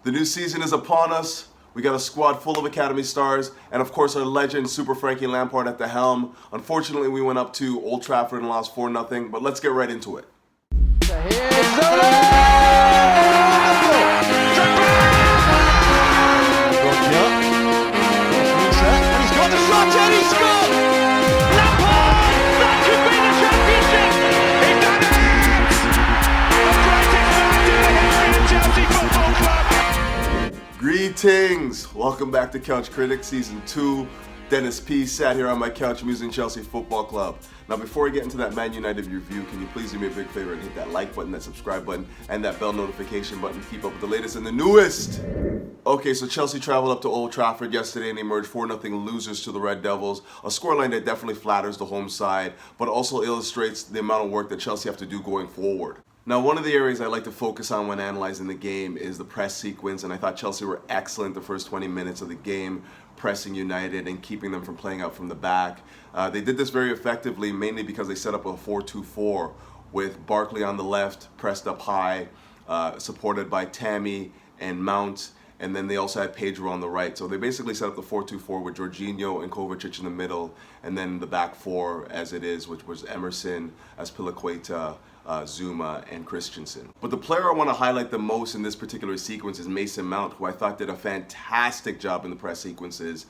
The new season is upon us. We got a squad full of academy stars, and of course our legend, Super Frankie Lampard at the helm. Unfortunately, we went up to Old Trafford and lost 4-0, but let's get right into it. Here's Zola! And he's got the shot and he scored! Lampard! That could be the championship! He's done it! The greatest man in the history of Chelsea Football Club! Greetings! Welcome back to Couch Critic Season 2. Dennis P. sat here on my couch musing Chelsea Football Club. Now before we get into that Man United review, can you please do me a big favor and hit that like button, that subscribe button, and that bell notification button to keep up with the latest and the newest? Okay, so Chelsea traveled up to Old Trafford yesterday and emerged 4-0 losers to the Red Devils. A scoreline that definitely flatters the home side, but also illustrates the amount of work that Chelsea have to do going forward. Now, one of the areas I like to focus on when analyzing the game is the press sequence, and I thought Chelsea were excellent the first 20 minutes of the game, pressing United and keeping them from playing out from the back. They did this very effectively, mainly because they set up a 4-2-4 with Barkley on the left, pressed up high, supported by Tammy and Mount, and then they also had Pedro on the right. So they basically set up the 4-2-4 with Jorginho and Kovacic in the middle, and then the back four as it is, which was Emerson, Azpilicueta, Zouma, and Christensen. But the player I want to highlight the most in this particular sequence is Mason Mount, who I thought did a fantastic job in the press sequences,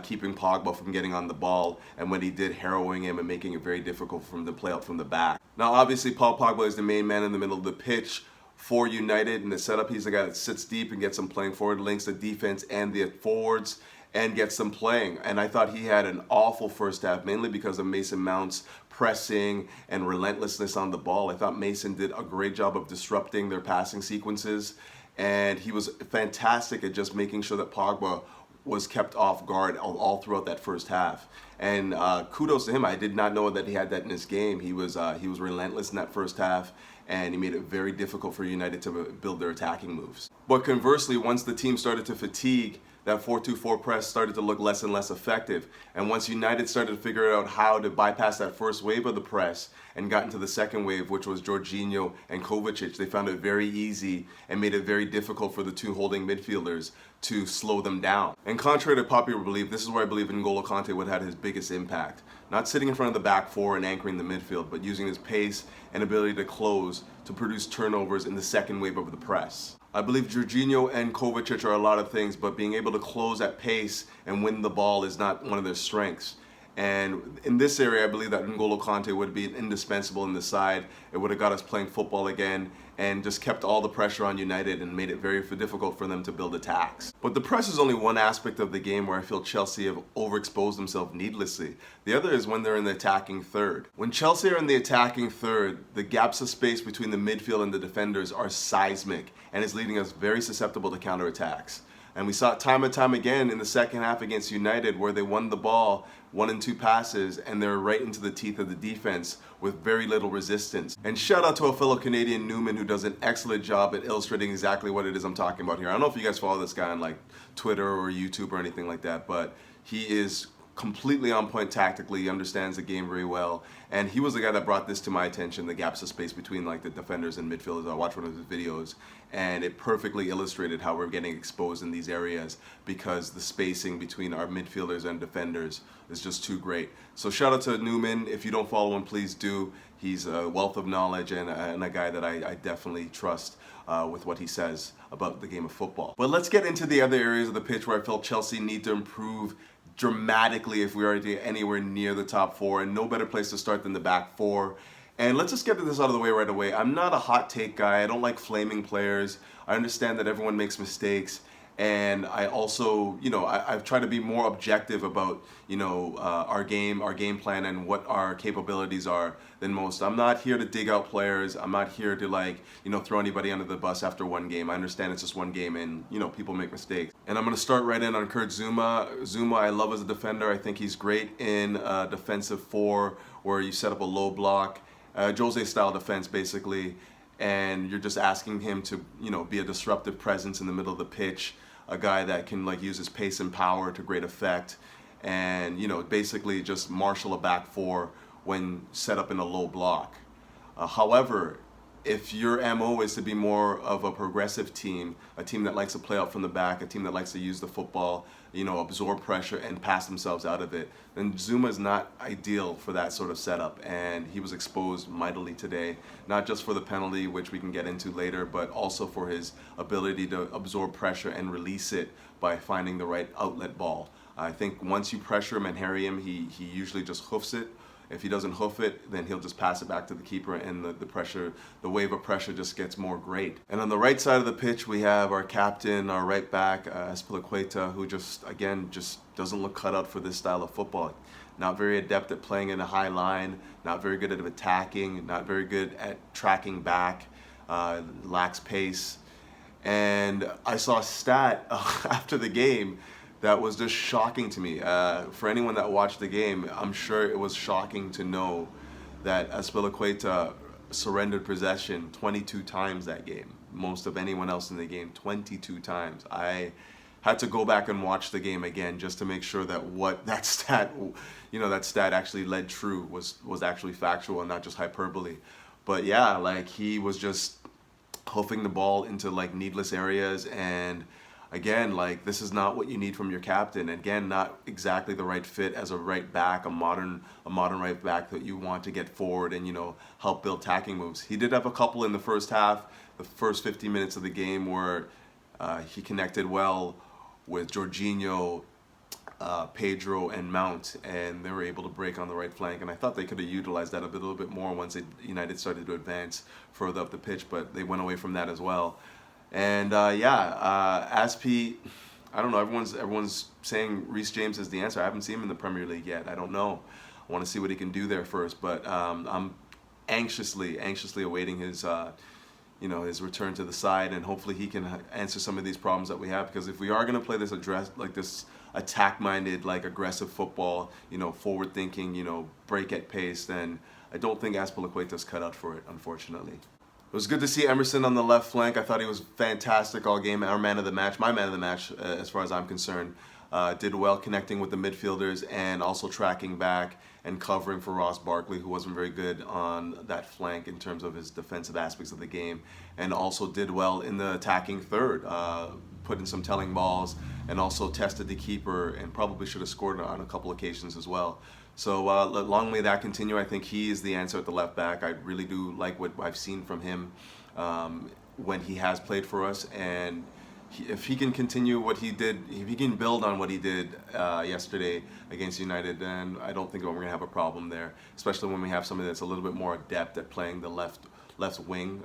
keeping Pogba from getting on the ball, and when he did, harrowing him and making it very difficult for him to play out from the back. Now, obviously, Paul Pogba is the main man in the middle of the pitch for United. In the setup, he's the guy that sits deep and gets them playing forward, links the defense and the forwards, and gets them playing. And I thought he had an awful first half, mainly because of Mason Mount's pressing and relentlessness on the ball. I thought Mason did a great job of disrupting their passing sequences, and he was fantastic at just making sure that Pogba was kept off guard all throughout that first half. And kudos to him. I did not know that he had that in his game. He was relentless in that first half, and he made it very difficult for United to build their attacking moves. But conversely, once the team started to fatigue, that 4-2-4 press started to look less and less effective. And once United started to figure out how to bypass that first wave of the press and got into the second wave, which was Jorginho and Kovacic, they found it very easy and made it very difficult for the two holding midfielders to slow them down. And contrary to popular belief, this is where I believe N'Golo Kante would have had his biggest impact. Not sitting in front of the back four and anchoring the midfield, but using his pace and ability to close to produce turnovers in the second wave of the press. I believe Jorginho and Kovacic are a lot of things, but being able to close at pace and win the ball is not one of their strengths. And in this area, I believe that N'Golo Kante would be indispensable in the side. It would have got us playing football again and just kept all the pressure on United and made it very difficult for them to build attacks. But the press is only one aspect of the game where I feel Chelsea have overexposed themselves needlessly. The other is when they're in the attacking third. When Chelsea are in the attacking third, the gaps of space between the midfield and the defenders are seismic and is leaving us very susceptible to counterattacks. And we saw it time and time again in the second half against United, where they won the ball 1 and 2 passes and they're right into the teeth of the defense with very little resistance. And shout out to a fellow Canadian, Newman, who does an excellent job at illustrating exactly what it is I'm talking about here. I don't know if you guys follow this guy on like Twitter or YouTube or anything like that, but he is completely on point tactically. He understands the game very well, and he was the guy that brought this to my attention, the gaps of space between like the defenders and midfielders. I watched one of his videos and it perfectly illustrated how we're getting exposed in these areas because the spacing between our midfielders and defenders is just too great. So shout out to Newman. If you don't follow him, please do. He's a wealth of knowledge and a guy that I definitely trust with what he says about the game of football. But let's get into the other areas of the pitch where I felt Chelsea need to improve dramatically if we are to get anywhere near the top four, and no better place to start than the back four. And let's just get this out of the way right away. I'm not a hot take guy. I don't like flaming players. I understand that everyone makes mistakes, and I also, I've tried to be more objective about, our game plan and what our capabilities are than most. I'm not here to dig out players. I'm not here to throw anybody under the bus after one game. I understand it's just one game and, people make mistakes. And I'm going to start right in on Kurt Zouma. Zouma, I love as a defender. I think he's great in defensive four where you set up a low block, Jose-style defense basically, and you're just asking him to, be a disruptive presence in the middle of the pitch, a guy that can use his pace and power to great effect, and basically just marshal a back four when set up in a low block. However, if your MO is to be more of a progressive team, a team that likes to play out from the back, a team that likes to use the football, absorb pressure and pass themselves out of it, then Zouma is not ideal for that sort of setup. And he was exposed mightily today, not just for the penalty, which we can get into later, but also for his ability to absorb pressure and release it by finding the right outlet ball. I think once you pressure him and harry him, he usually just hoofs it. If he doesn't hoof it, then he'll just pass it back to the keeper, and the wave of pressure just gets more great. And on the right side of the pitch, we have our captain, our right back, Azpilicueta, who just doesn't look cut out for this style of football. Not very adept at playing in a high line, not very good at attacking, not very good at tracking back, lacks pace. And I saw a stat after the game that was just shocking to me. For anyone that watched the game, I'm sure it was shocking to know that Azpilicueta surrendered possession 22 times that game. Most of anyone else in the game, 22 times. I had to go back and watch the game again just to make sure that what that stat, that stat actually led true was actually factual and not just hyperbole. But yeah, like he was just hoofing the ball into like needless areas, and again, like this is not what you need from your captain. Again, not exactly the right fit as a right back, a modern right back that you want to get forward and help build attacking moves. He did have a couple in the first half, the first 50 minutes of the game, where he connected well with Jorginho, Pedro, and Mount, and they were able to break on the right flank. And I thought they could have utilized that a little bit more once United started to advance further up the pitch, but they went away from that as well. And Aspi, I don't know, everyone's saying Reece James is the answer. I haven't seen him in the Premier League yet. I don't know. I want to see what he can do there first, but I'm anxiously awaiting his his return to the side, and hopefully he can answer some of these problems that we have, because if we are going to play this attack-minded, like aggressive football, forward thinking, break at pace, then I don't think Azpilicueta's cut out for it, unfortunately. It was good to see Emerson on the left flank. I thought he was fantastic all game. Our man of the match, my man of the match, as far as I'm concerned. Did well connecting with the midfielders and also tracking back and covering for Ross Barkley, who wasn't very good on that flank in terms of his defensive aspects of the game. And also did well in the attacking third, put in some telling balls and also tested the keeper, and probably should have scored on a couple occasions as well. So long may that continue. I think he is the answer at the left back. I really do like what I've seen from him when he has played for us, and if he can continue what he did, if he can build on what he did yesterday against United, then I don't think we're going to have a problem there, especially when we have somebody that's a little bit more adept at playing the left wing,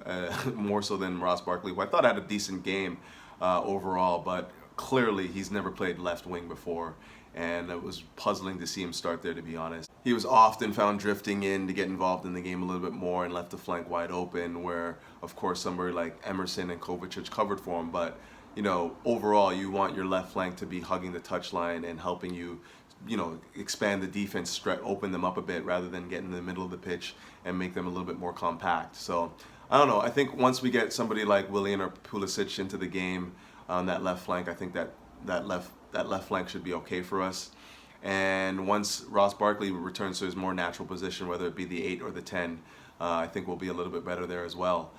more so than Ross Barkley, who I thought had a decent game overall, but clearly he's never played left wing before, and it was puzzling to see him start there, to be honest. He was often found drifting in to get involved in the game a little bit more and left the flank wide open, where of course somebody like Emerson and Kovacic covered for him, but overall you want your left flank to be hugging the touchline and helping you expand the defense, open them up a bit, rather than get in the middle of the pitch and make them a little bit more compact. So I don't know, I think once we get somebody like Willian or Pulisic into the game on that left flank, I think that left flank should be okay for us. And once Ross Barkley returns to his more natural position, whether it be the 8 or the 10, I think we'll be a little bit better there as well.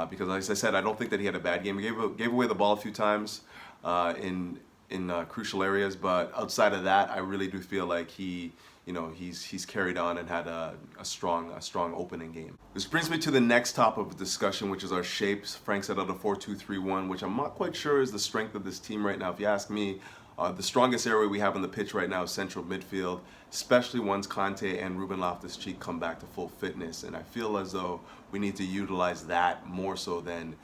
Because as I said, I don't think that he had a bad game. He gave away the ball a few times in crucial areas, but outside of that, I really do feel like he's carried on and had a strong opening game. This brings me to the next topic of discussion, which is our shapes. Frank said out of 4-2-3-1, which I'm not quite sure is the strength of this team right now. If you ask me, the strongest area we have on the pitch right now is central midfield, especially once Kante and Ruben Loftus-Cheek come back to full fitness. And I feel as though we need to utilize that more so than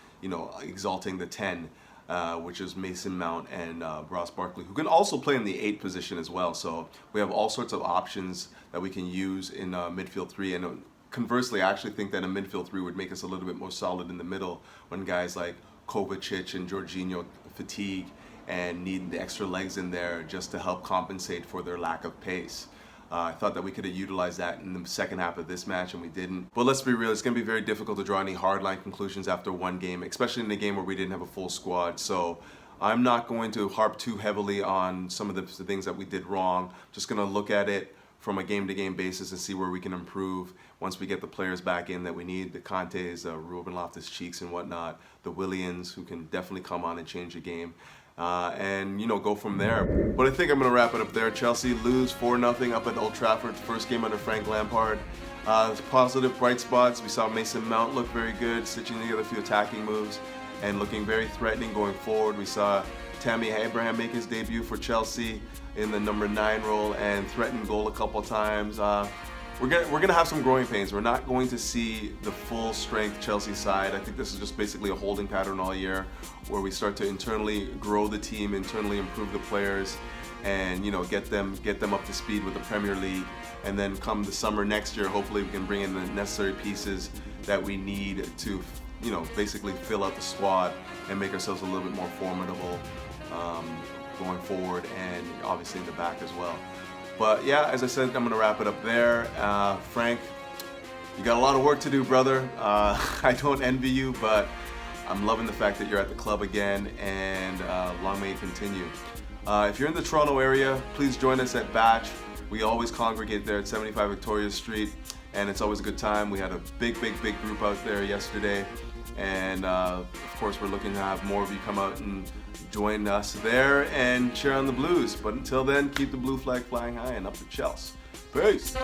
exalting the 10. Which is Mason Mount and Ross Barkley, who can also play in the 8 position as well. So we have all sorts of options that we can use in midfield 3. And conversely, I actually think that a midfield 3 would make us a little bit more solid in the middle when guys like Kovacic and Jorginho fatigue and need the extra legs in there just to help compensate for their lack of pace. I thought that we could have utilized that in the second half of this match, and we didn't. But let's be real, it's going to be very difficult to draw any hardline conclusions after one game, especially in a game where we didn't have a full squad. So I'm not going to harp too heavily on some of the things that we did wrong. Just going to look at it from a game-to-game basis and see where we can improve once we get the players back in that we need. The Kantes, Ruben Loftus-Cheeks and whatnot, the Williams, who can definitely come on and change the game. And, go from there. But I think I'm going to wrap it up there. Chelsea lose 4-0 up at Old Trafford, first game under Frank Lampard. Positive bright spots. We saw Mason Mount look very good, stitching together a few attacking moves and looking very threatening going forward. We saw Tammy Abraham make his debut for Chelsea in the number 9 role and threaten goal a couple times. We're gonna have some growing pains. We're not going to see the full strength Chelsea side. I think this is just basically a holding pattern all year, where we start to internally grow the team, internally improve the players, and get them up to speed with the Premier League. And then come the summer next year, hopefully we can bring in the necessary pieces that we need to, basically fill out the squad and make ourselves a little bit more formidable going forward, and obviously in the back as well. But yeah, as I said, I'm going to wrap it up there. Frank, you got a lot of work to do, brother. I don't envy you, but I'm loving the fact that you're at the club again, and long may it continue. If you're in the Toronto area, please join us at Batch. We always congregate there at 75 Victoria Street, and it's always a good time. We had a big group out there yesterday, and of course we're looking to have more of you come out and join us there and cheer on the Blues. But until then, keep the blue flag flying high and up the Chelsea. Peace!